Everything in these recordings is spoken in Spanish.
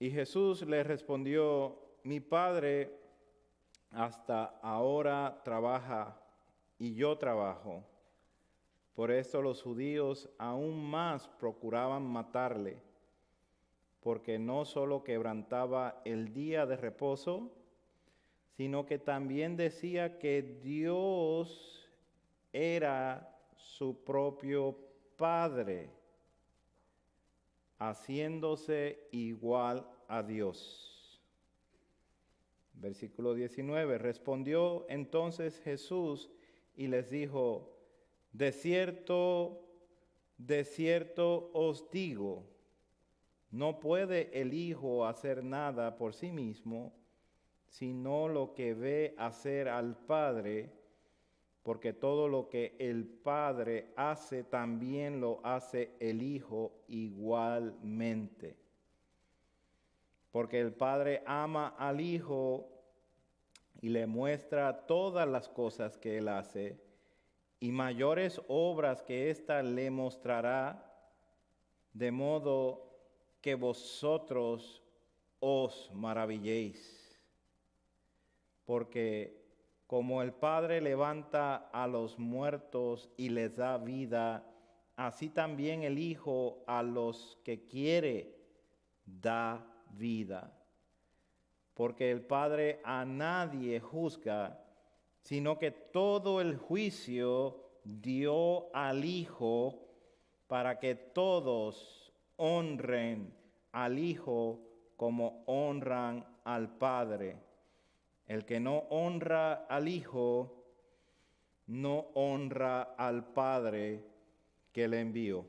Y Jesús le respondió: mi Padre hasta ahora trabaja y yo trabajo. Por esto los judíos aún más procuraban matarle, porque no solo quebrantaba el día de reposo, sino que también decía que Dios era su propio Padre, haciéndose igual a Dios. Versículo 19. Respondió entonces Jesús y les dijo: de cierto os digo, no puede el Hijo hacer nada por sí mismo, sino lo que ve hacer al Padre, porque todo lo que el Padre hace, también lo hace el Hijo igualmente. Porque el Padre ama al Hijo y le muestra todas las cosas que Él hace, y mayores obras que ésta le mostrará, de modo que vosotros os maravilléis. Porque como el Padre levanta a los muertos y les da vida, así también el Hijo a los que quiere da vida. Porque el Padre a nadie juzga, sino que todo el juicio dio al Hijo, para que todos honren al Hijo como honran al Padre. El que no honra al Hijo, no honra al Padre que le envió.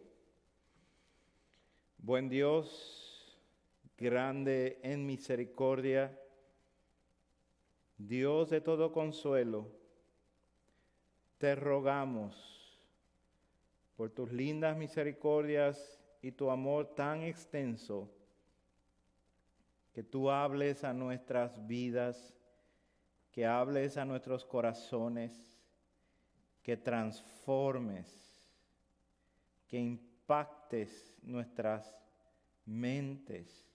Buen Dios, grande en misericordia, Dios de todo consuelo, te rogamos por tus lindas misericordias y tu amor tan extenso, que tú hables a nuestras vidas, que hables a nuestros corazones, que transformes, que impactes nuestras mentes,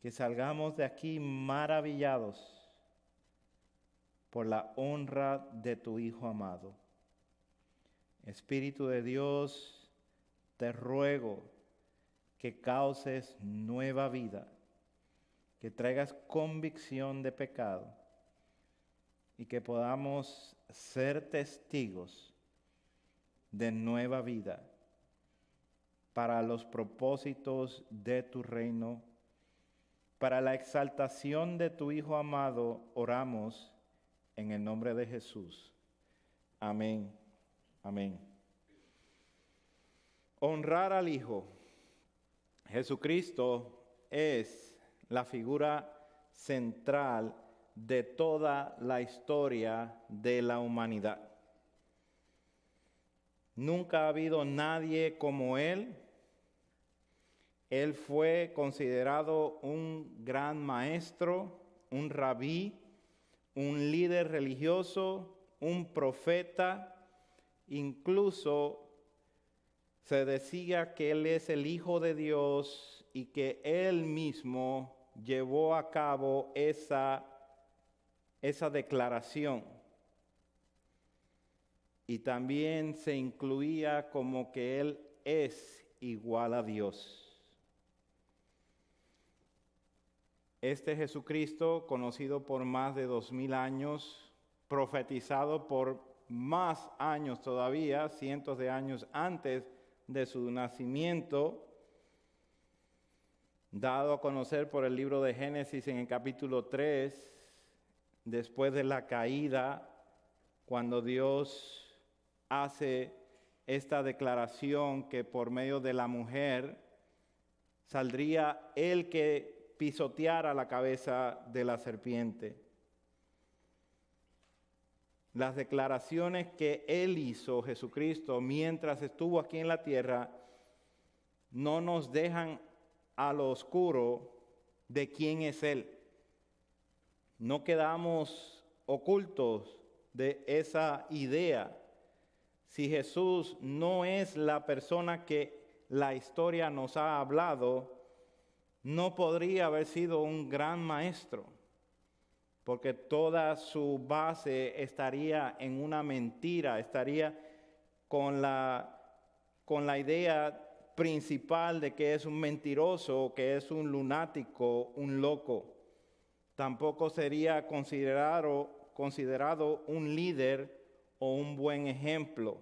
que salgamos de aquí maravillados por la honra de tu Hijo amado. Espíritu de Dios, te ruego que causes nueva vida, que traigas convicción de pecado y que podamos ser testigos de nueva vida para los propósitos de tu reino. Para la exaltación de tu Hijo amado, oramos en el nombre de Jesús. Amén. Amén. Honrar al Hijo. Jesucristo es la figura central de toda la historia de la humanidad. Nunca ha habido nadie como Él. Él fue considerado un gran maestro, un rabí, un líder religioso, un profeta. Incluso se decía que Él es el Hijo de Dios y que Él mismo llevó a cabo esa declaración. Y también se incluía como que Él es igual a Dios. Este Jesucristo, conocido por más de 2000 años, profetizado por más años todavía, cientos de años antes de su nacimiento, dado a conocer por el libro de Génesis en el capítulo 3, después de la caída, cuando Dios hace esta declaración que por medio de la mujer saldría el que pisoteara la cabeza de la serpiente. Las declaraciones que Él hizo, Jesucristo, mientras estuvo aquí en la tierra, no nos dejan a lo oscuro de quién es Él. No quedamos ocultos de esa idea. Si Jesús no es la persona que la historia nos ha hablado, no podría haber sido un gran maestro, porque toda su base estaría en una mentira, estaría con la idea principal de que es un mentiroso, que es un lunático, un loco. Tampoco sería considerado un líder o un buen ejemplo.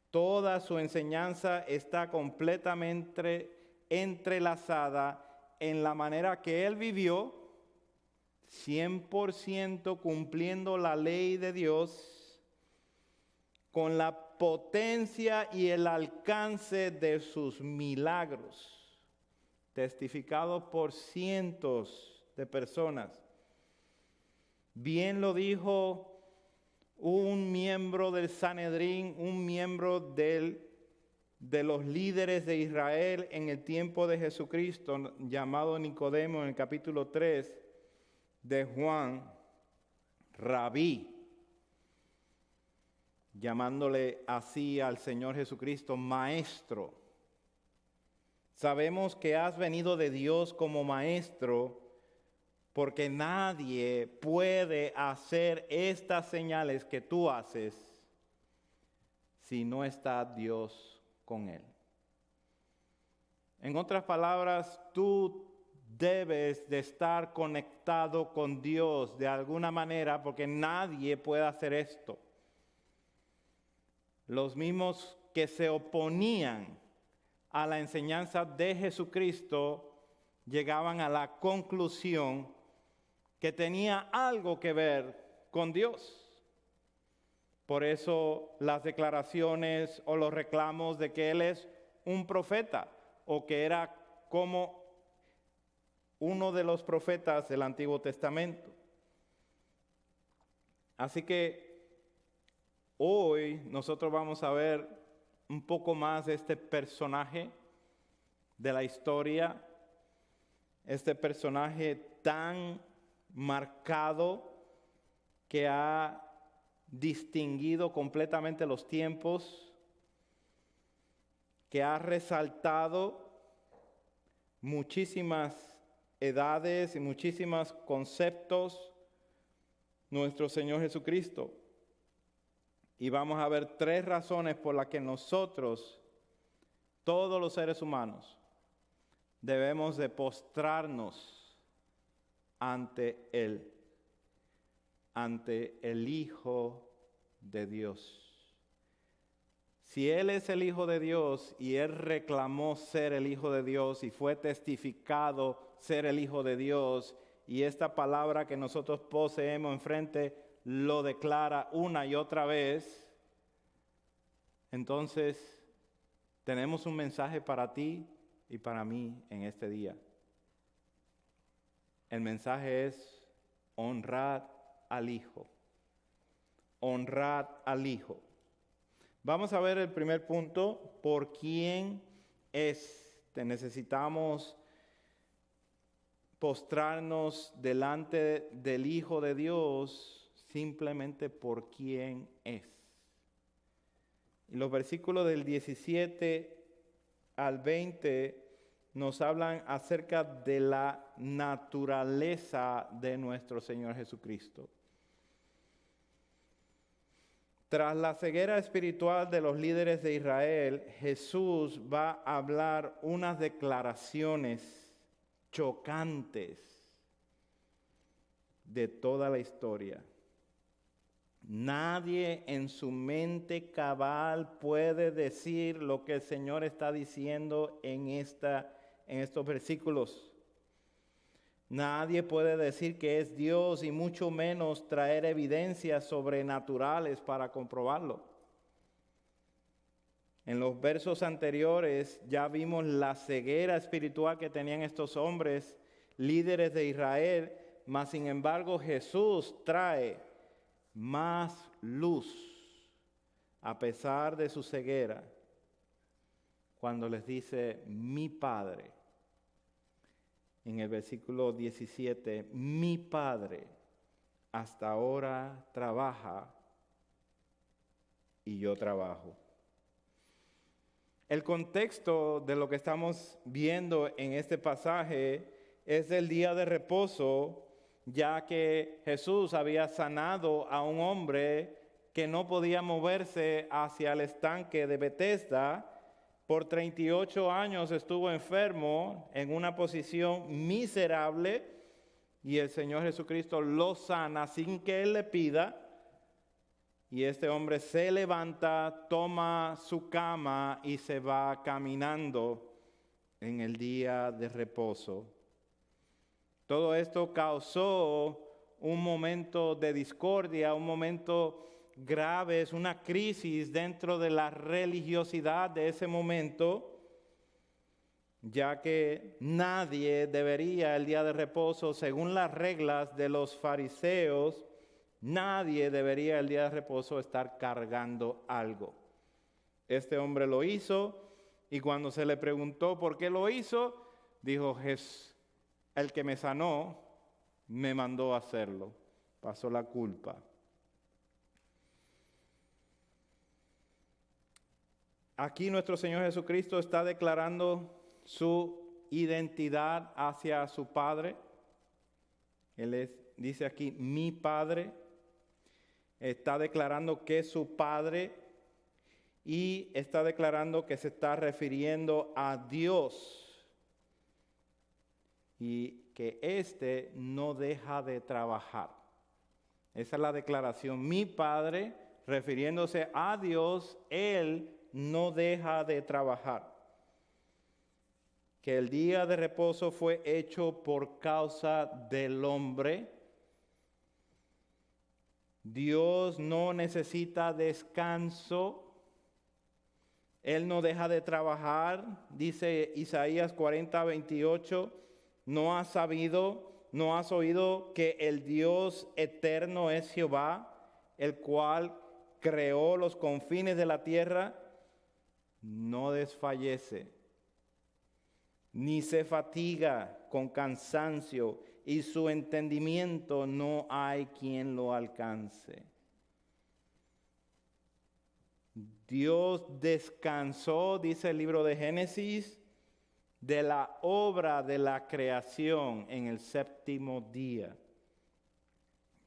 Toda su enseñanza está completamente entrelazada en la manera que él vivió, 100% cumpliendo la ley de Dios, con la potencia y el alcance de sus milagros, testificados por cientos de personas. Bien lo dijo un miembro del Sanedrín, un miembro de los líderes de Israel en el tiempo de Jesucristo, llamado Nicodemo en el capítulo 3 de Juan, Rabí, llamándole así al Señor Jesucristo, maestro. Sabemos que has venido de Dios como maestro, porque nadie puede hacer estas señales que tú haces si no está Dios con él. En otras palabras, tú debes de estar conectado con Dios de alguna manera, porque nadie puede hacer esto. Los mismos que se oponían a la enseñanza de Jesucristo llegaban a la conclusión que tenía algo que ver con Dios. Por eso las declaraciones o los reclamos de que Él es un profeta o que era como uno de los profetas del Antiguo Testamento. Así que hoy nosotros vamos a ver un poco más de este personaje de la historia, este personaje tan marcado que ha distinguido completamente los tiempos, que ha resaltado muchísimas edades y muchísimos conceptos, nuestro Señor Jesucristo. Y vamos a ver 3 razones por las que nosotros, todos los seres humanos, debemos de postrarnos ante Él, ante el Hijo de Dios. Si Él es el Hijo de Dios y Él reclamó ser el Hijo de Dios y fue testificado ser el Hijo de Dios, y esta palabra que nosotros poseemos enfrente lo declara una y otra vez, entonces tenemos un mensaje para ti y para mí en este día. El mensaje es: honrad al Hijo. Honrad al Hijo. Vamos a ver el primer punto: ¿por quién es? Necesitamos postrarnos delante del Hijo de Dios simplemente por quién es. Y los versículos del 17 al 20 nos hablan acerca de la naturaleza de nuestro Señor Jesucristo. Tras la ceguera espiritual de los líderes de Israel, Jesús va a hablar unas declaraciones chocantes de toda la historia. Nadie en su mente cabal puede decir lo que el Señor está diciendo en estos versículos. Nadie puede decir que es Dios y mucho menos traer evidencias sobrenaturales para comprobarlo. En los versos anteriores ya vimos la ceguera espiritual que tenían estos hombres, líderes de Israel, mas sin embargo Jesús trae más luz a pesar de su ceguera cuando les dice: mi Padre. En el versículo 17, mi Padre hasta ahora trabaja y yo trabajo. El contexto de lo que estamos viendo en este pasaje es el día de reposo, ya que Jesús había sanado a un hombre que no podía moverse hacia el estanque de Betesda. Por 38 años estuvo enfermo en una posición miserable y el Señor Jesucristo lo sana sin que Él le pida. Y este hombre se levanta, toma su cama y se va caminando en el día de reposo. Todo esto causó un momento de discordia, un momento grave, es una crisis dentro de la religiosidad de ese momento, ya que nadie debería el día de reposo, según las reglas de los fariseos, nadie debería el día de reposo estar cargando algo. Este hombre lo hizo y cuando se le preguntó por qué lo hizo, dijo: el que me sanó me mandó a hacerlo, pasó la culpa. Aquí nuestro Señor Jesucristo está declarando su identidad hacia su Padre. Él dice aquí, mi Padre. Está declarando que es su Padre y está declarando que se está refiriendo a Dios y que éste no deja de trabajar. Esa es la declaración. Mi Padre, refiriéndose a Dios, Él no deja de trabajar. Que el día de reposo fue hecho por causa del hombre. Dios no necesita descanso. Él no deja de trabajar. Dice Isaías 40:28, ¿no has sabido, no has oído que el Dios eterno es Jehová, el cual creó los confines de la tierra? No desfallece, ni se fatiga con cansancio, y su entendimiento no hay quien lo alcance. Dios descansó, dice el libro de Génesis, de la obra de la creación en el séptimo día,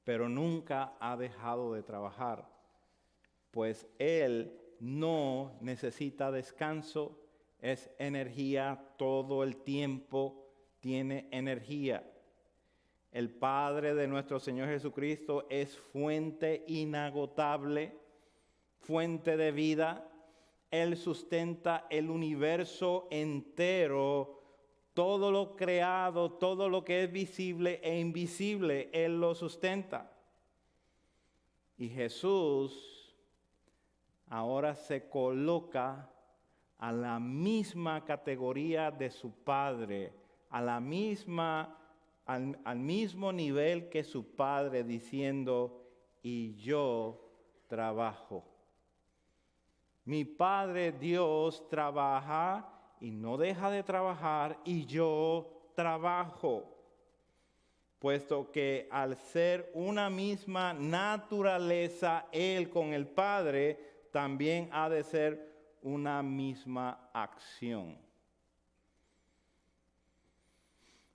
pero nunca ha dejado de trabajar, pues Él no necesita descanso, es energía todo el tiempo, tiene energía. El Padre de nuestro Señor Jesucristo es fuente inagotable, fuente de vida. Él sustenta el universo entero, todo lo creado, todo lo que es visible e invisible, Él lo sustenta. Y Jesús ahora se coloca a la misma categoría de su Padre, al mismo nivel que su Padre, diciendo, y yo trabajo. Mi Padre Dios trabaja y no deja de trabajar, y yo trabajo. Puesto que al ser una misma naturaleza, Él con el Padre, también ha de ser una misma acción.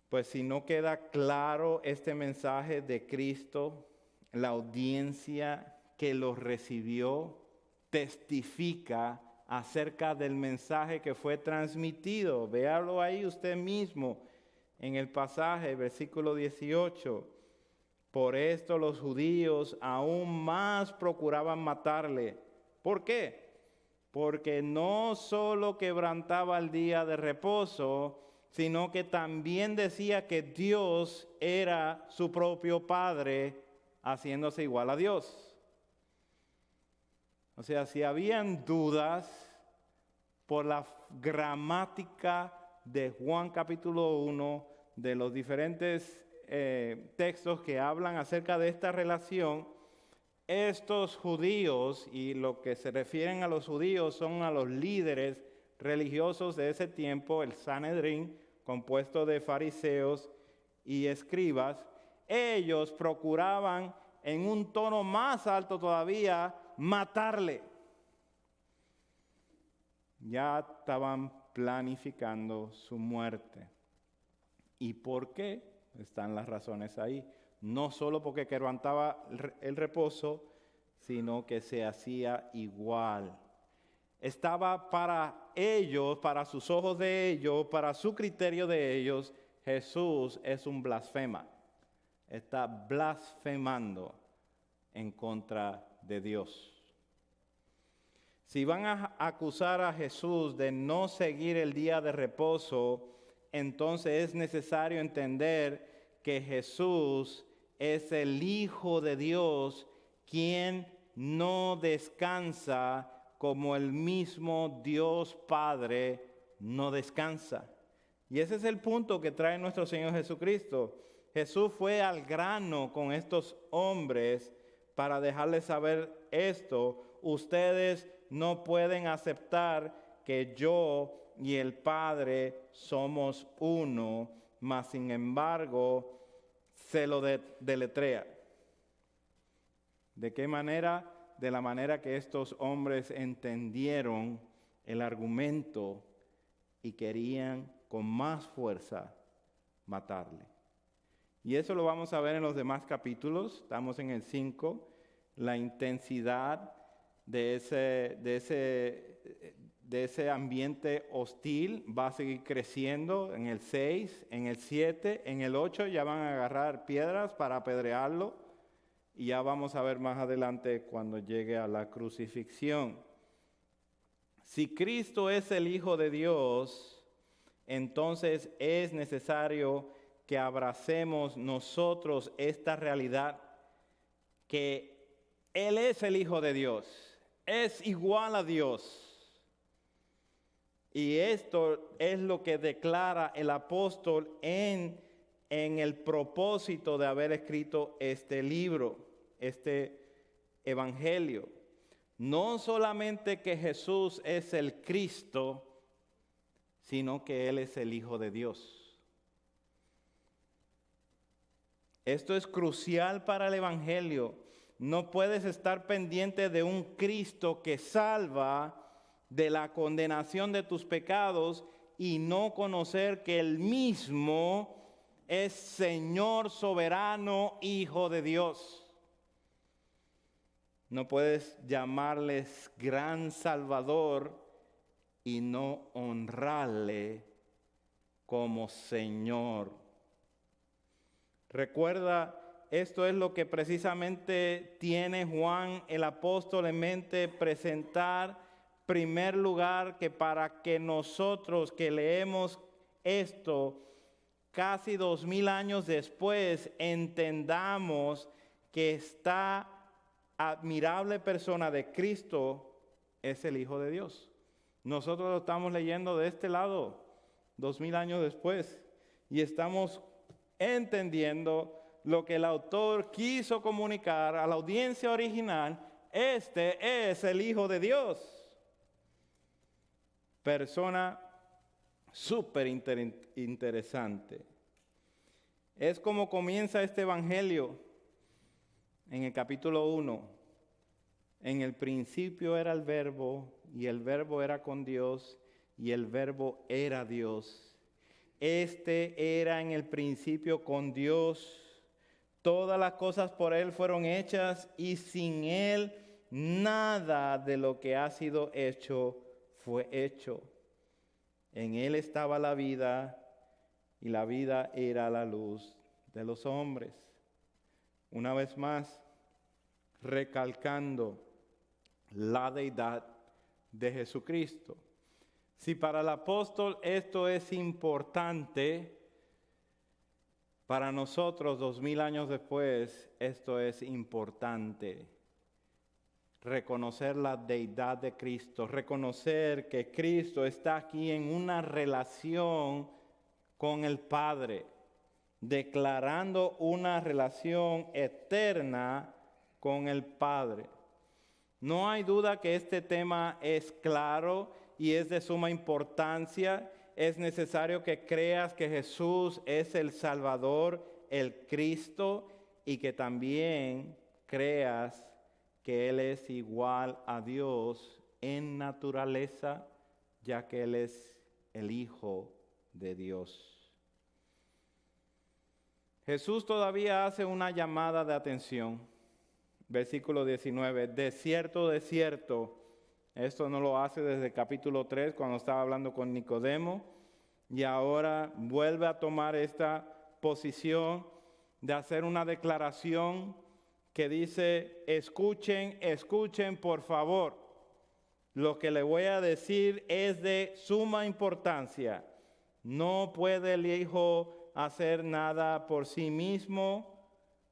Pues si no queda claro este mensaje de Cristo, la audiencia que lo recibió testifica acerca del mensaje que fue transmitido. Véalo ahí usted mismo en el pasaje, versículo 18. Por esto los judíos aún más procuraban matarle. ¿Por qué? Porque no solo quebrantaba el día de reposo, sino que también decía que Dios era su propio Padre, haciéndose igual a Dios. O sea, si habían dudas por la gramática de Juan capítulo 1, de los diferentes textos que hablan acerca de esta relación, estos judíos, y lo que se refieren a los judíos son a los líderes religiosos de ese tiempo, el Sanedrín, compuesto de fariseos y escribas, ellos procuraban en un tono más alto todavía matarle. Ya estaban planificando su muerte. ¿Y por qué? Están las razones ahí. No solo porque quebrantaba el reposo, sino que se hacía igual. Estaba para ellos, para sus ojos de ellos, para su criterio de ellos, Jesús es un blasfema. Está blasfemando en contra de Dios. Si van a acusar a Jesús de no seguir el día de reposo, entonces es necesario entender que Jesús es el Hijo de Dios, quien no descansa como el mismo Dios Padre no descansa. Y ese es el punto que trae nuestro Señor Jesucristo. Jesús fue al grano con estos hombres para dejarles saber esto. Ustedes no pueden aceptar que yo y el Padre somos uno, mas sin embargo se lo deletrea. ¿De qué manera? De la manera que estos hombres entendieron el argumento y querían con más fuerza matarle. Y eso lo vamos a ver en los demás capítulos. Estamos en el 5, la intensidad de ese ambiente hostil va a seguir creciendo. En el 6, en el 7, en el 8 ya van a agarrar piedras para apedrearlo. Y ya vamos a ver más adelante cuando llegue a la crucifixión. Si Cristo es el Hijo de Dios, entonces es necesario que abracemos nosotros esta realidad, que Él es el Hijo de Dios, es igual a Dios. Y esto es lo que declara el apóstol en el propósito de haber escrito este libro, este evangelio. No solamente que Jesús es el Cristo, sino que Él es el Hijo de Dios. Esto es crucial para el evangelio. No puedes estar pendiente de un Cristo que salva de la condenación de tus pecados y no conocer que Él mismo es Señor soberano, Hijo de Dios. No puedes llamarles gran Salvador y no honrarle como Señor. Recuerda, esto es lo que precisamente tiene Juan el apóstol en mente, presentar primer lugar, que para que nosotros que leemos esto casi 2000 años después entendamos que esta admirable persona de Cristo es el Hijo de Dios. Nosotros lo estamos leyendo de este lado 2000 años después y estamos entendiendo lo que el autor quiso comunicar a la audiencia original. Este es el Hijo de Dios. Persona súper interesante. Es como comienza este evangelio en el capítulo 1. En el principio era el verbo, y el verbo era con Dios, y el verbo era Dios. Este era en el principio con Dios. Todas las cosas por Él fueron hechas, y sin Él nada de lo que ha sido hecho fue hecho. En Él estaba la vida, y la vida era la luz de los hombres. Una vez más, recalcando la deidad de Jesucristo. Si para el apóstol esto es importante, para nosotros 2000 años después esto es importante. Reconocer la deidad de Cristo, reconocer que Cristo está aquí en una relación con el Padre, declarando una relación eterna con el Padre. No hay duda que este tema es claro y es de suma importancia. Es necesario que creas que Jesús es el Salvador, el Cristo, y que también creas que Él es igual a Dios en naturaleza, ya que Él es el Hijo de Dios. Jesús todavía hace una llamada de atención. Versículo 19, de cierto, esto no lo hace desde el capítulo 3 cuando estaba hablando con Nicodemo, y ahora vuelve a tomar esta posición de hacer una declaración que dice, escuchen por favor, lo que le voy a decir es de suma importancia. No puede el Hijo hacer nada por sí mismo,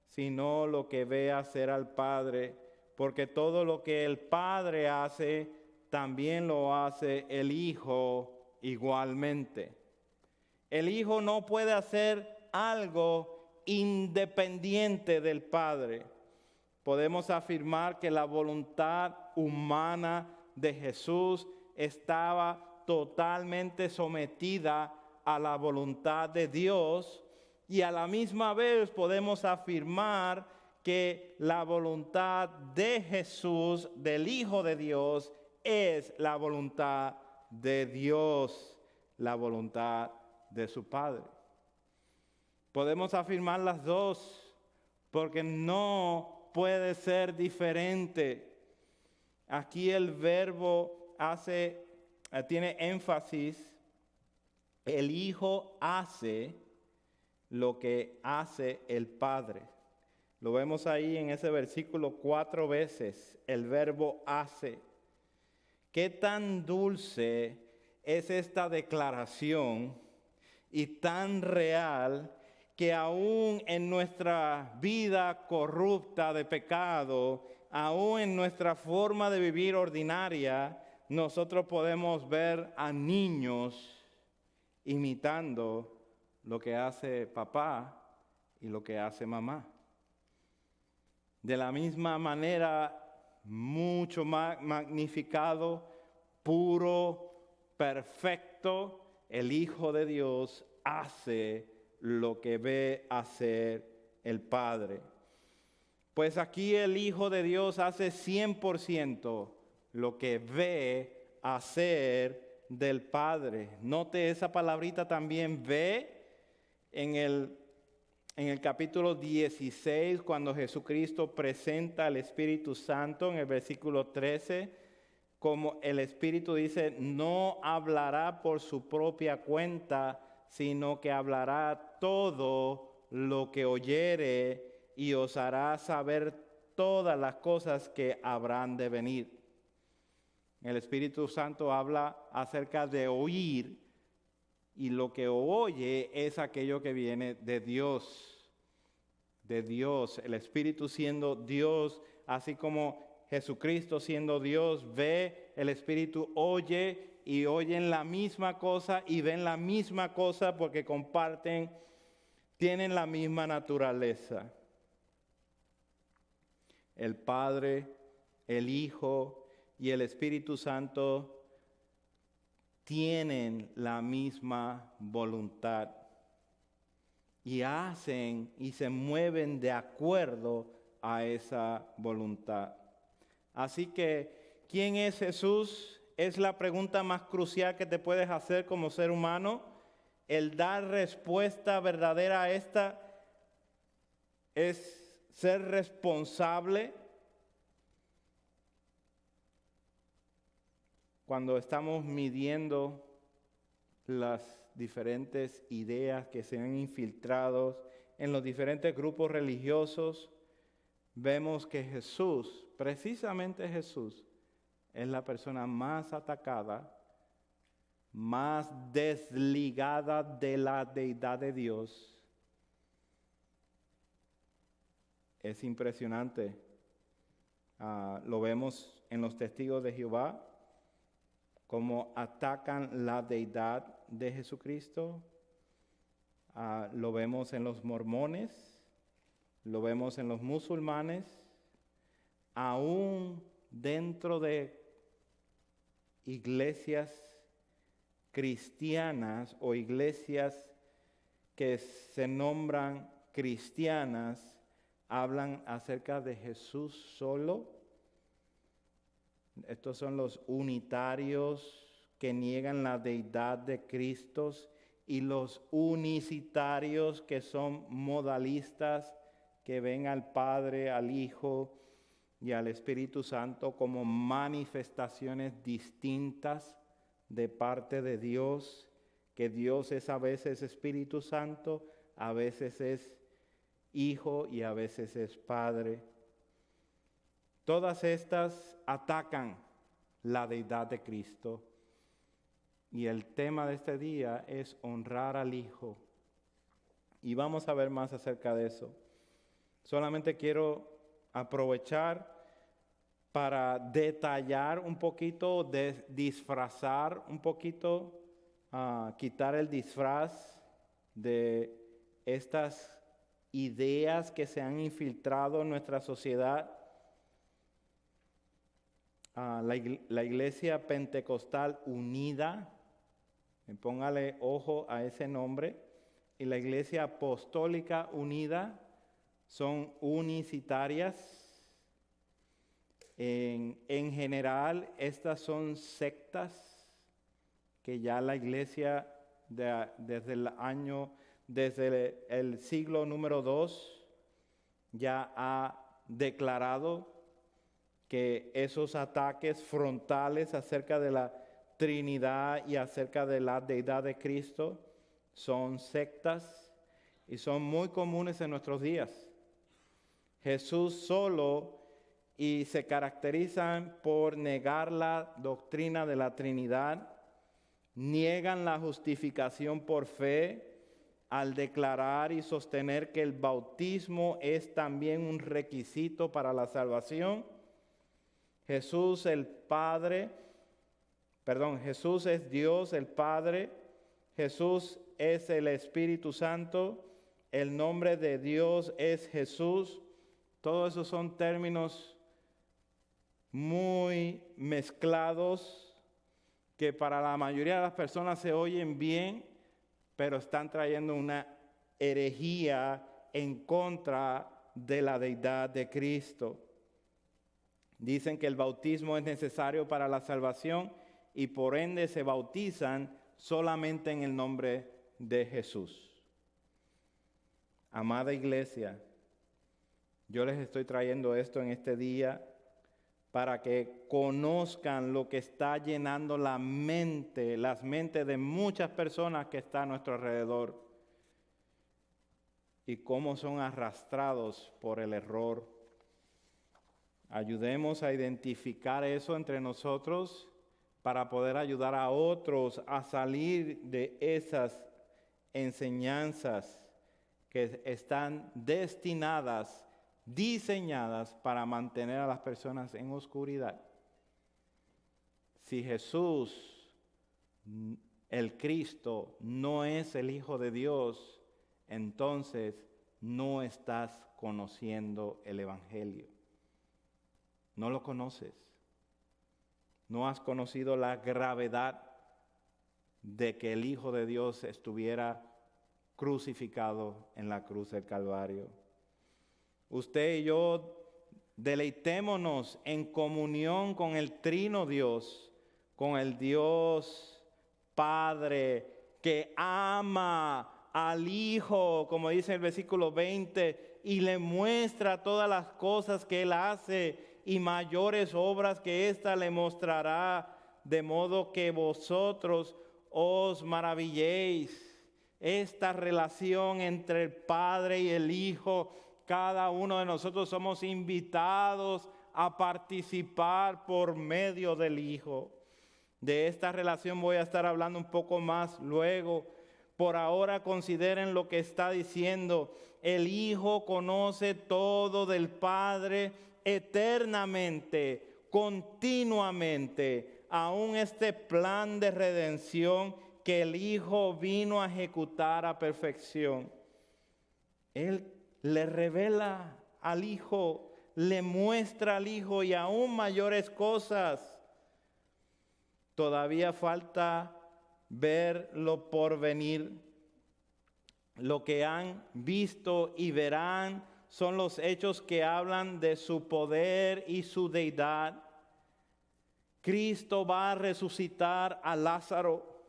sino lo que ve hacer al Padre, porque todo lo que el Padre hace, también lo hace el Hijo igualmente. El Hijo no puede hacer algo independiente del Padre. Podemos afirmar que la voluntad humana de Jesús estaba totalmente sometida a la voluntad de Dios, y a la misma vez podemos afirmar que la voluntad de Jesús, del Hijo de Dios, es la voluntad de Dios, la voluntad de su Padre. Podemos afirmar las dos, porque no puede ser diferente. Aquí el verbo tiene énfasis. El Hijo hace lo que hace el Padre. Lo vemos ahí en ese versículo 4 veces, el verbo hace. Qué tan dulce es esta declaración y tan real que aún en nuestra vida corrupta de pecado, aún en nuestra forma de vivir ordinaria, nosotros podemos ver a niños imitando lo que hace papá y lo que hace mamá. De la misma manera, mucho más magnificado, puro, perfecto, el Hijo de Dios hace lo que ve hacer el Padre. Pues aquí el Hijo de Dios hace 100% lo que ve hacer del Padre. Note esa palabrita también, ve, en el capítulo 16, cuando Jesucristo presenta al Espíritu Santo, en el versículo 13, como el Espíritu dice, no hablará por su propia cuenta, sino que hablará todo lo que oyere y os hará saber todas las cosas que habrán de venir. El Espíritu Santo habla acerca de oír, y lo que oye es aquello que viene de Dios. De Dios, el Espíritu siendo Dios, así como Jesucristo siendo Dios, ve, el Espíritu oye y oyen la misma cosa y ven la misma cosa porque tienen la misma naturaleza. El Padre, el Hijo y el Espíritu Santo tienen la misma voluntad y hacen y se mueven de acuerdo a esa voluntad. Así que, ¿quién es Jesús? Es la pregunta más crucial que te puedes hacer como ser humano. El dar respuesta verdadera a esta es ser responsable. Cuando estamos midiendo las diferentes ideas que se han infiltrado en los diferentes grupos religiosos, vemos que Jesús, precisamente Jesús, es la persona más atacada, más desligada de la deidad de Dios. Es impresionante. Lo vemos en los testigos de Jehová, cómo atacan la deidad de Jesucristo. Lo vemos en los mormones, lo vemos en los musulmanes, aún dentro de iglesias cristianas o iglesias que se nombran cristianas, hablan acerca de Jesús solo. Estos son los unitarios que niegan la deidad de Cristo y los unicitarios que son modalistas, que ven al Padre, al Hijo y al Espíritu Santo como manifestaciones distintas de parte de Dios, que Dios es a veces Espíritu Santo, a veces es Hijo y a veces es Padre. Todas estas atacan la deidad de Cristo. Y el tema de este día es honrar al Hijo. Y vamos a ver más acerca de eso. Solamente quiero aprovechar para detallar un poquito, disfrazar un poquito, quitar el disfraz de estas ideas que se han infiltrado en nuestra sociedad. La Iglesia Pentecostal Unida, póngale ojo a ese nombre, y la Iglesia Apostólica Unida son unicitarias. En general, estas son sectas que ya la Iglesia desde el siglo número 2 ya ha declarado que esos ataques frontales acerca de la Trinidad y acerca de la deidad de Cristo son sectas y son muy comunes en nuestros días. Jesús solo y se caracterizan por negar la doctrina de la Trinidad, niegan la justificación por fe al declarar y sostener que el bautismo es también un requisito para la salvación. Jesús es Dios el Padre, Jesús es el Espíritu Santo, el nombre de Dios es Jesús. Todos esos son términos muy mezclados que para la mayoría de las personas se oyen bien, pero están trayendo una herejía en contra de la deidad de Cristo. Dicen que el bautismo es necesario para la salvación y por ende se bautizan solamente en el nombre de Jesús. Amada iglesia, yo les estoy trayendo esto en este día para que conozcan lo que está llenando las mentes de muchas personas que están a nuestro alrededor y cómo son arrastrados por el error. Ayudemos a identificar eso entre nosotros para poder ayudar a otros a salir de esas enseñanzas que están diseñadas para mantener a las personas en oscuridad. Si Jesús, el Cristo, no es el Hijo de Dios, entonces no estás conociendo el Evangelio. No lo conoces. No has conocido la gravedad de que el Hijo de Dios estuviera crucificado en la cruz del Calvario. Usted y yo deleitémonos en comunión con el Trino Dios, con el Dios Padre que ama al Hijo, como dice el versículo 20, y le muestra todas las cosas que Él hace y mayores obras que ésta le mostrará, de modo que vosotros os maravilléis. Esta relación entre el Padre y el Hijo, cada uno de nosotros somos invitados a participar por medio del Hijo. De esta relación voy a estar hablando un poco más luego. Por ahora consideren lo que está diciendo. El Hijo conoce todo del Padre eternamente, continuamente, aún este plan de redención que el Hijo vino a ejecutar a perfección. Él le revela al Hijo, le muestra al Hijo y aún mayores cosas. Todavía falta ver lo por venir. Lo que han visto y verán son los hechos que hablan de su poder y su deidad. Cristo va a resucitar a Lázaro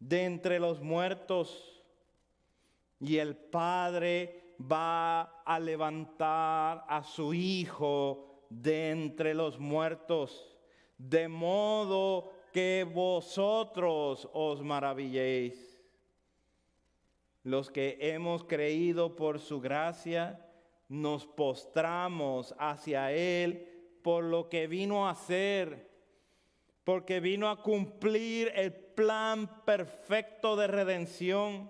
de entre los muertos y el Padre va a levantar a su Hijo de entre los muertos, de modo que vosotros os maravilléis. Los que hemos creído por su gracia, nos postramos hacia Él por lo que vino a hacer, porque vino a cumplir el plan perfecto de redención,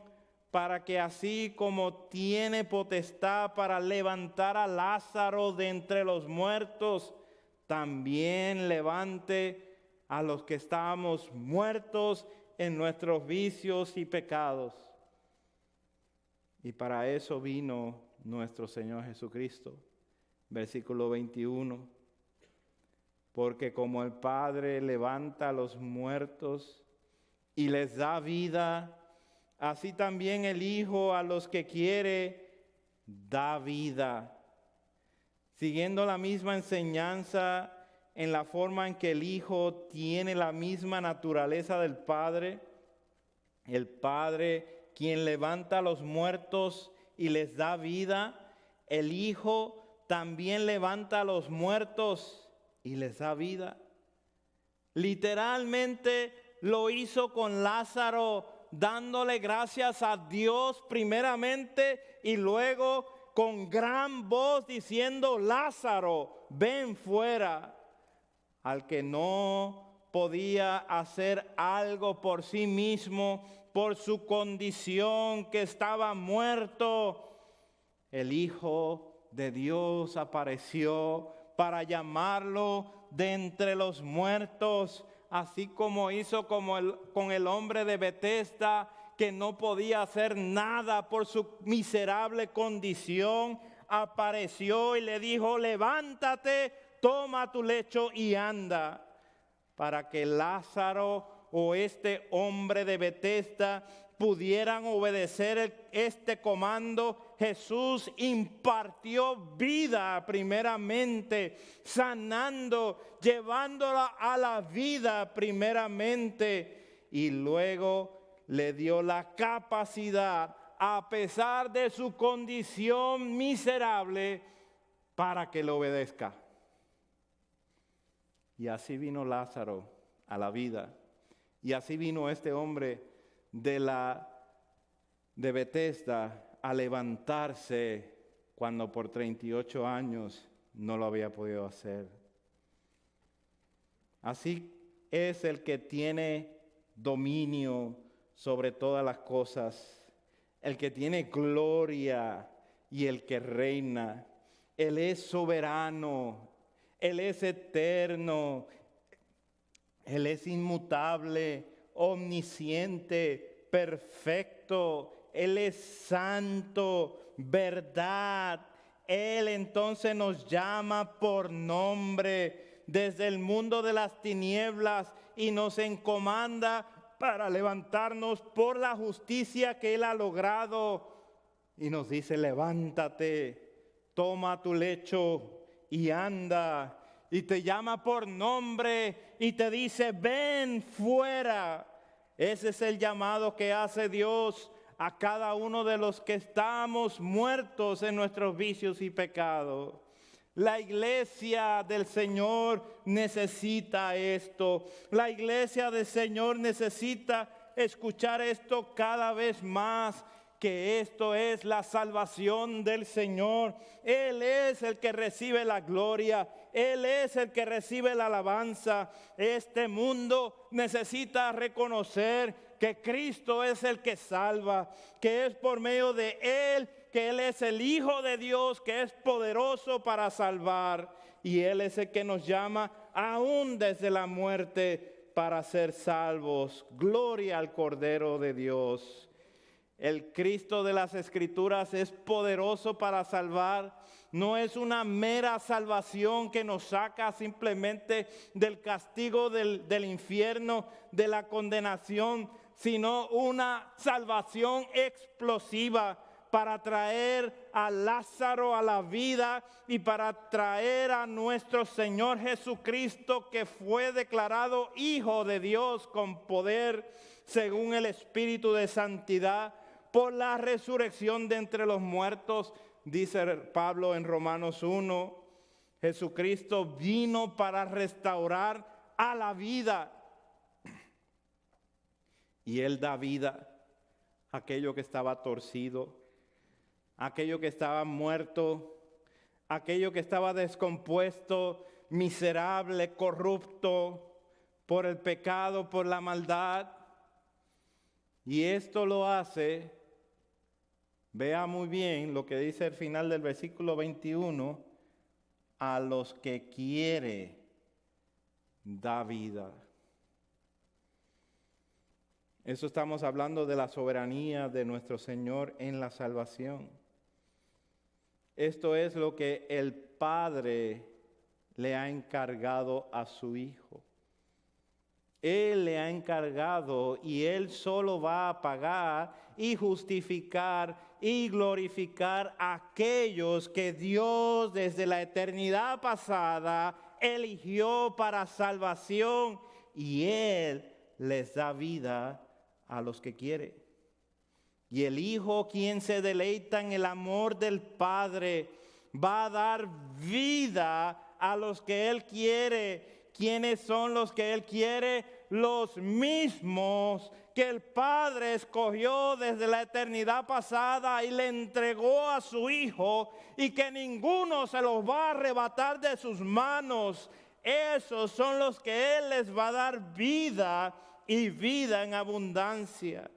para que así como tiene potestad para levantar a Lázaro de entre los muertos, también levante a los que estábamos muertos en nuestros vicios y pecados. Y para eso vino nuestro Señor Jesucristo. Versículo 21. Porque como el Padre levanta a los muertos y les da vida, así también el Hijo a los que quiere da vida. Siguiendo la misma enseñanza en la forma en que el Hijo tiene la misma naturaleza del Padre, el Padre quien levanta a los muertos y les da vida, el Hijo también levanta a los muertos y les da vida. Literalmente lo hizo con Lázaro, dándole gracias a Dios primeramente y luego con gran voz diciendo: Lázaro, ven fuera. Al que no podía hacer algo por sí mismo, por su condición que estaba muerto, el Hijo de Dios apareció para llamarlo de entre los muertos, así como hizo con el hombre de Betesda, que no podía hacer nada por su miserable condición. Apareció y le dijo: levántate, toma tu lecho y anda. Para que Lázaro o este hombre de Betesda pudieran obedecer este comando, Jesús impartió vida primeramente, sanando, llevándola a la vida primeramente, y luego le dio la capacidad, a pesar de su condición miserable, para que le obedezca. Y así vino Lázaro a la vida. Y así vino este hombre de Betesda a levantarse cuando por 38 años no lo había podido hacer. Así es el que tiene dominio sobre todas las cosas, el que tiene gloria y el que reina. Él es soberano, Él es eterno, Él es inmutable, omnisciente, perfecto. Él es santo, verdad. Él entonces nos llama por nombre desde el mundo de las tinieblas y nos encomanda para levantarnos por la justicia que Él ha logrado. Y nos dice: levántate, toma tu lecho y anda. Y te llama por nombre y te dice: ven fuera. Ese es el llamado que hace Dios a cada uno de los que estamos muertos en nuestros vicios y pecados. La iglesia del Señor necesita esto. La iglesia del Señor necesita escuchar esto cada vez más, que esto es la salvación del Señor. Él es el que recibe la gloria. Él es el que recibe la alabanza. Este mundo necesita reconocer que Cristo es el que salva, que es por medio de Él, que Él es el Hijo de Dios, que es poderoso para salvar. Y Él es el que nos llama aún desde la muerte para ser salvos. Gloria al Cordero de Dios. El Cristo de las Escrituras es poderoso para salvar. No es una mera salvación que nos saca simplemente del castigo del infierno, de la condenación, sino una salvación explosiva para traer a Lázaro a la vida y para traer a nuestro Señor Jesucristo, que fue declarado Hijo de Dios con poder según el Espíritu de santidad por la resurrección de entre los muertos. Dice Pablo en Romanos 1, Jesucristo vino para restaurar a la vida. Y Él da vida a aquello que estaba torcido, aquello que estaba muerto, aquello que estaba descompuesto, miserable, corrupto por el pecado, por la maldad. Y esto lo hace, vea muy bien lo que dice el final del versículo 21, a los que quiere da vida. Eso estamos hablando de la soberanía de nuestro Señor en la salvación. Esto es lo que el Padre le ha encargado a su Hijo. Él le ha encargado y Él solo va a pagar y justificar y glorificar a aquellos que Dios desde la eternidad pasada eligió para salvación, y Él les da vida a los que quiere. Y el Hijo, quien se deleita en el amor del Padre, va a dar vida a los que Él quiere. ¿Quiénes son los que Él quiere? Los mismos que el Padre escogió desde la eternidad pasada y le entregó a su Hijo, y que ninguno se los va a arrebatar de sus manos. Esos son los que Él les va a dar vida, y vida en abundancia.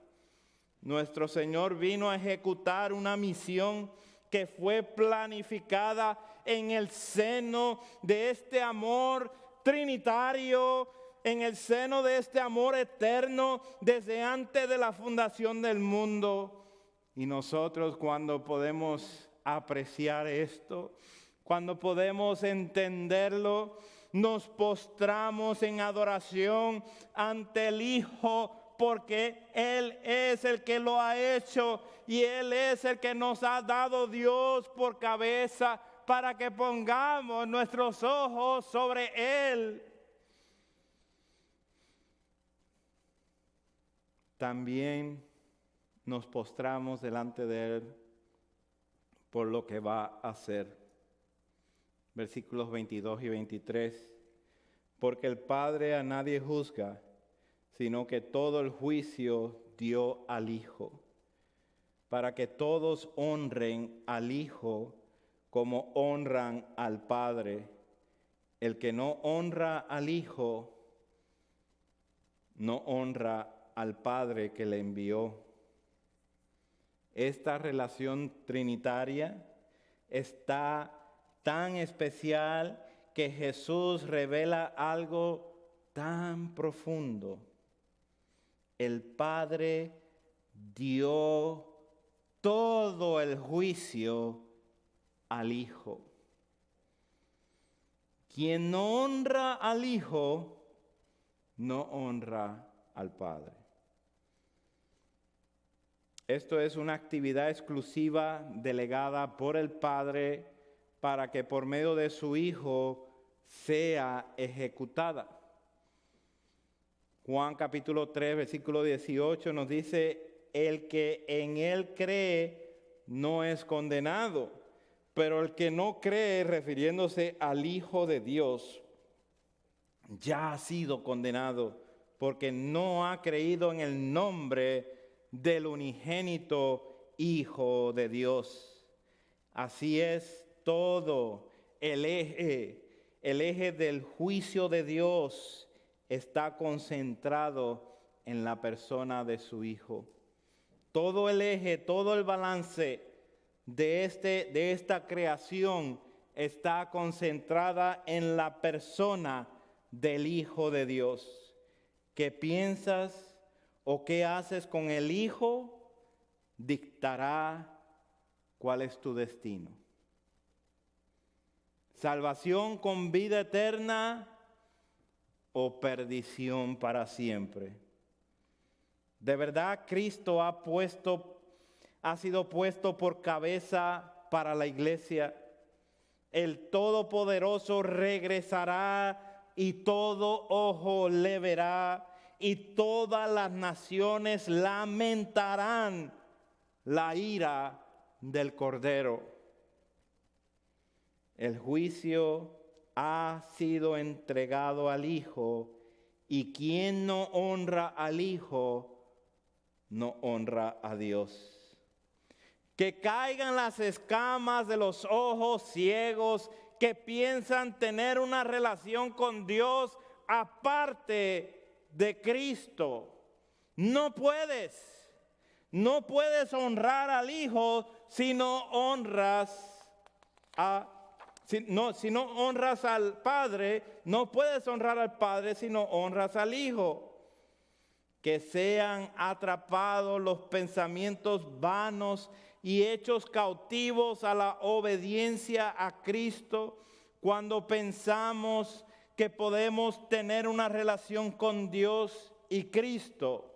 Nuestro Señor vino a ejecutar una misión que fue planificada en el seno de este amor trinitario, en el seno de este amor eterno desde antes de la fundación del mundo. Y nosotros, cuando podemos apreciar esto, cuando podemos entenderlo, nos postramos en adoración ante el Hijo, porque Él es el que lo ha hecho y Él es el que nos ha dado Dios por cabeza para que pongamos nuestros ojos sobre Él. También nos postramos delante de Él por lo que va a hacer. Versículos 22 y 23. Porque el Padre a nadie juzga, sino que todo el juicio dio al Hijo, para que todos honren al Hijo como honran al Padre. El que no honra al Hijo, no honra al Padre que le envió. Esta relación trinitaria está tan especial que Jesús revela algo tan profundo. El Padre dio todo el juicio al Hijo. Quien no honra al Hijo, no honra al Padre. Esto es una actividad exclusiva delegada por el Padre para que por medio de su Hijo sea ejecutada. Juan capítulo 3, versículo 18 nos dice: el que en Él cree no es condenado, pero el que no cree, refiriéndose al Hijo de Dios, ya ha sido condenado, porque no ha creído en el nombre del unigénito Hijo de Dios. Así es, todo el eje del juicio de Dios está concentrado en la persona de su Hijo. Todo el eje, todo el balance de esta creación está concentrada en la persona del Hijo de Dios. ¿Qué piensas o qué haces con el Hijo? Dictará cuál es tu destino. Salvación con vida eterna o perdición para siempre. De verdad, Cristo ha puesto ha sido puesto por cabeza para la iglesia. El Todopoderoso regresará y todo ojo le verá y todas las naciones lamentarán la ira del Cordero. El juicio ha sido entregado al Hijo, y quien no honra al Hijo, no honra a Dios. Que caigan las escamas de los ojos ciegos que piensan tener una relación con Dios aparte de Cristo. No puedes honrar al Hijo si no honras si no honras al Padre. No puedes honrar al Padre si no honras al Hijo. Que sean atrapados los pensamientos vanos y hechos cautivos a la obediencia a Cristo cuando pensamos que podemos tener una relación con Dios y Cristo,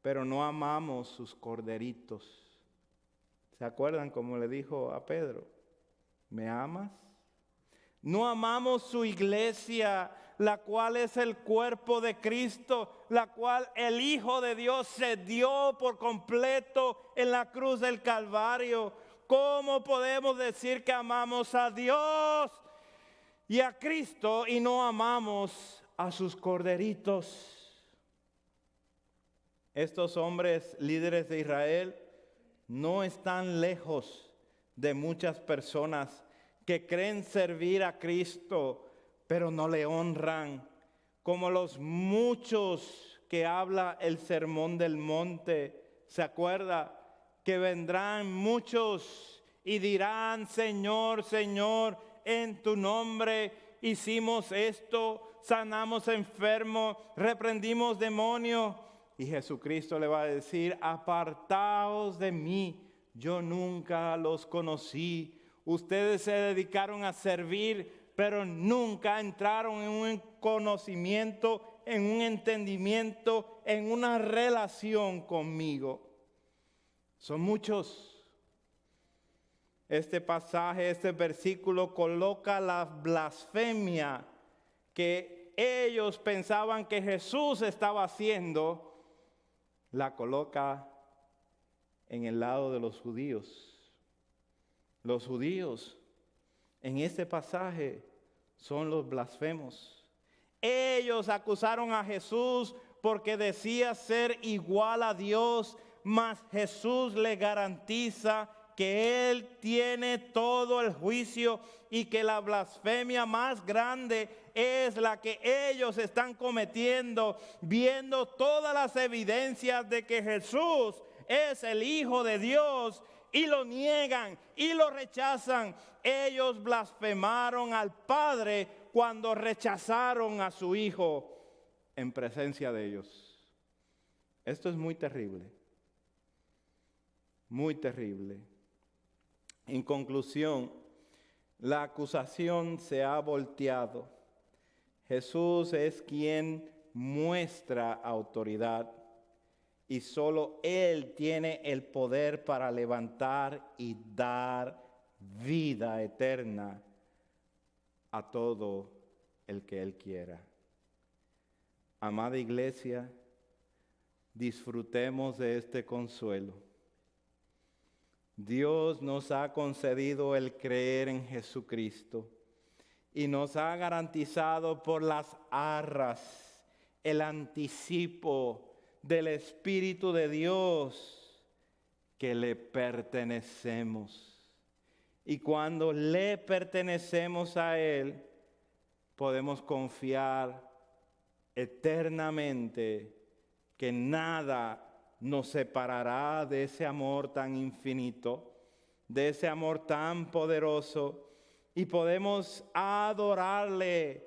pero no amamos sus corderitos. ¿Se acuerdan cómo le dijo a Pedro? ¿Me amas? No amamos su iglesia, la cual es el cuerpo de Cristo, la cual el Hijo de Dios se dio por completo en la cruz del Calvario. ¿Cómo podemos decir que amamos a Dios y a Cristo y no amamos a sus corderitos? Estos hombres líderes de Israel no están lejos de muchas personas que creen servir a Cristo, pero no le honran, como los muchos que habla el Sermón del Monte. ¿Se acuerda? Que vendrán muchos y dirán: Señor, Señor, en tu nombre hicimos esto, sanamos enfermos, reprendimos demonios. Y Jesucristo le va a decir: apartaos de mí, yo nunca los conocí. Ustedes se dedicaron a servir, pero nunca entraron en un conocimiento, en un entendimiento, en una relación conmigo. Son muchos. Este pasaje, este versículo coloca la blasfemia que ellos pensaban que Jesús estaba haciendo, la coloca en el lado de los judíos. Los judíos en este pasaje son los blasfemos. Ellos acusaron a Jesús porque decía ser igual a Dios, mas Jesús le garantiza que Él tiene todo el juicio y que la blasfemia más grande es la que ellos están cometiendo, viendo todas las evidencias de que Jesús es el Hijo de Dios, y lo niegan y lo rechazan. Ellos blasfemaron al Padre cuando rechazaron a su Hijo en presencia de ellos. Esto es muy terrible, muy terrible. En conclusión, la acusación se ha volteado. Jesús es quien muestra autoridad. Y solo Él tiene el poder para levantar y dar vida eterna a todo el que Él quiera. Amada iglesia, disfrutemos de este consuelo. Dios nos ha concedido el creer en Jesucristo y nos ha garantizado por las arras el anticipo del Espíritu de Dios, que le pertenecemos. Y cuando le pertenecemos a Él, podemos confiar eternamente que nada nos separará de ese amor tan infinito, de ese amor tan poderoso, y podemos adorarle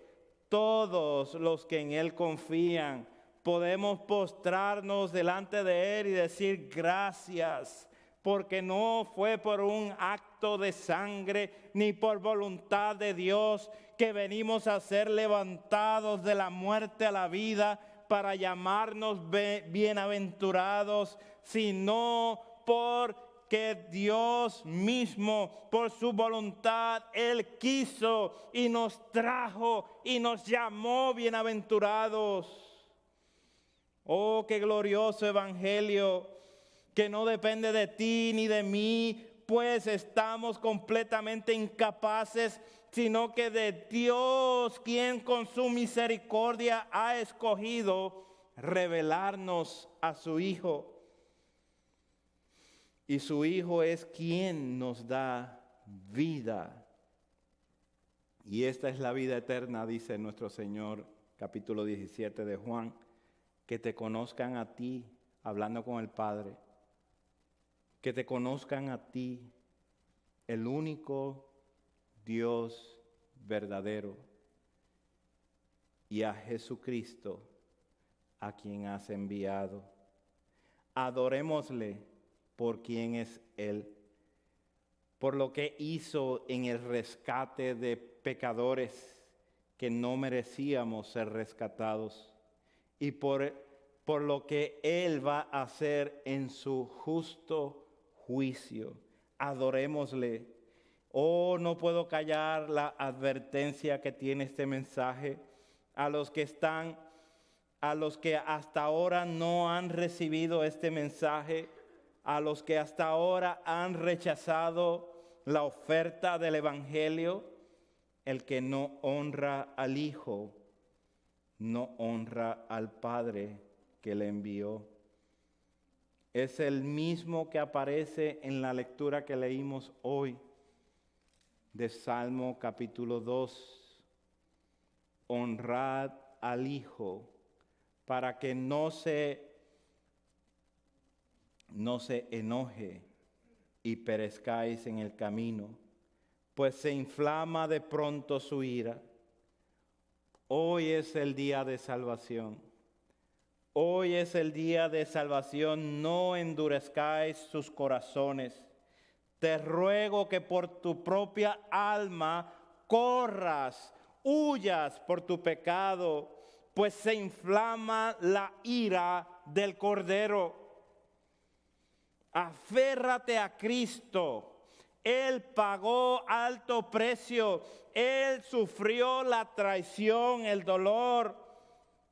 todos los que en Él confían. Podemos postrarnos delante de Él y decir gracias, porque no fue por un acto de sangre ni por voluntad de Dios que venimos a ser levantados de la muerte a la vida para llamarnos bienaventurados, sino porque Dios mismo, por su voluntad, Él quiso y nos trajo y nos llamó bienaventurados. Oh, qué glorioso evangelio, que no depende de ti ni de mí, pues estamos completamente incapaces, sino que de Dios, quien con su misericordia ha escogido revelarnos a su Hijo. Y su Hijo es quien nos da vida. Y esta es la vida eterna, dice nuestro Señor, capítulo 17 de Juan, que te conozcan a ti, hablando con el Padre, que te conozcan a ti, el único Dios verdadero, y a Jesucristo, a quien has enviado. Adorémosle por quien es Él, por lo que hizo en el rescate de pecadores que no merecíamos ser rescatados, y por lo que Él va a hacer en su justo juicio. Adorémosle. Oh, no puedo callar la advertencia que tiene este mensaje a los que hasta ahora no han recibido este mensaje, a los que hasta ahora han rechazado la oferta del Evangelio. El que no honra al Hijo, no honra al Padre que le envió. Es el mismo que aparece en la lectura que leímos hoy de Salmo capítulo 2. Honrad al Hijo para que no se enoje y perezcáis en el camino, pues se inflama de pronto su ira. Hoy es el día de salvación. Hoy es el día de salvación. No endurezcáis sus corazones. Te ruego que por tu propia alma corras, huyas por tu pecado, pues se inflama la ira del Cordero. Aférrate a Cristo. Él pagó alto precio. Él sufrió la traición, el dolor.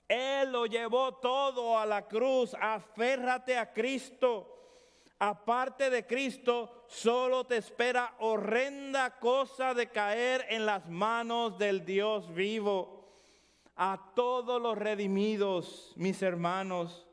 Él lo llevó todo a la cruz. Aférrate a Cristo. Aparte de Cristo, solo te espera horrenda cosa de caer en las manos del Dios vivo. A todos los redimidos, mis hermanos,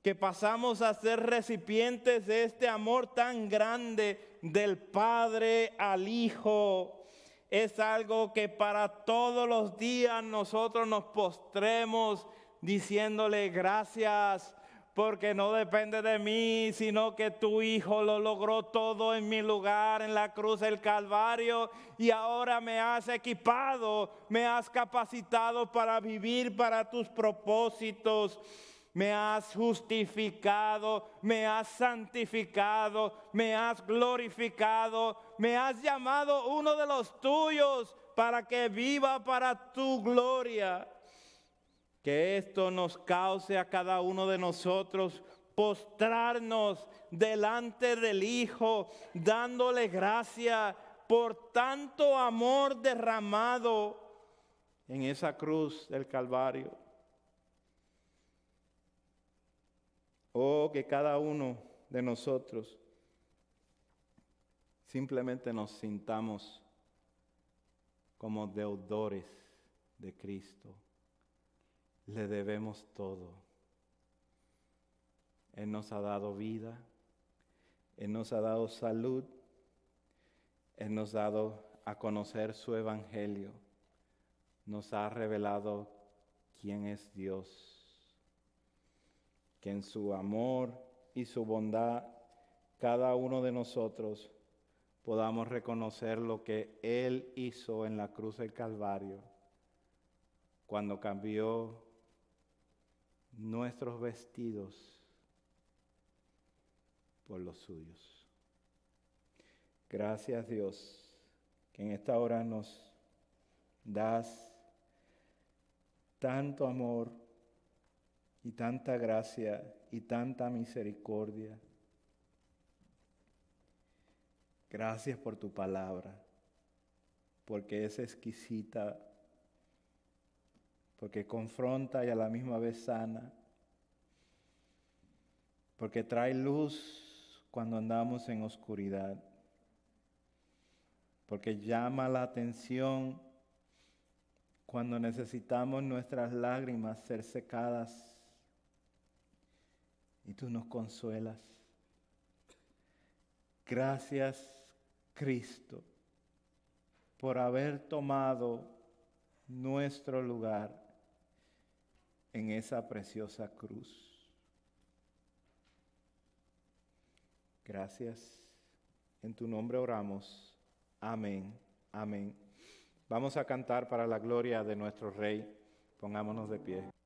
que pasamos a ser recipientes de este amor tan grande del Padre al Hijo, es algo que para todos los días nosotros nos postremos diciéndole gracias, porque no depende de mí, sino que tu Hijo lo logró todo en mi lugar en la cruz del Calvario, y ahora me has equipado, me has capacitado para vivir para tus propósitos. Me has justificado, me has santificado, me has glorificado, me has llamado uno de los tuyos para que viva para tu gloria. Que esto nos cause a cada uno de nosotros postrarnos delante del Hijo, dándole gracias por tanto amor derramado en esa cruz del Calvario. Oh, que cada uno de nosotros simplemente nos sintamos como deudores de Cristo. Le debemos todo. Él nos ha dado vida, Él nos ha dado salud, Él nos ha dado a conocer su evangelio, nos ha revelado quién es Dios. Que en su amor y su bondad, cada uno de nosotros podamos reconocer lo que Él hizo en la cruz del Calvario, cuando cambió nuestros vestidos por los suyos. Gracias, Dios, que en esta hora nos das tanto amor y tanta gracia y tanta misericordia. Gracias por tu palabra, porque es exquisita, porque confronta y a la misma vez sana, porque trae luz cuando andamos en oscuridad, porque llama la atención cuando necesitamos nuestras lágrimas ser secadas y tú nos consuelas. Gracias, Cristo, por haber tomado nuestro lugar en esa preciosa cruz. Gracias. En tu nombre oramos. Amén. Amén. Vamos a cantar para la gloria de nuestro Rey. Pongámonos de pie.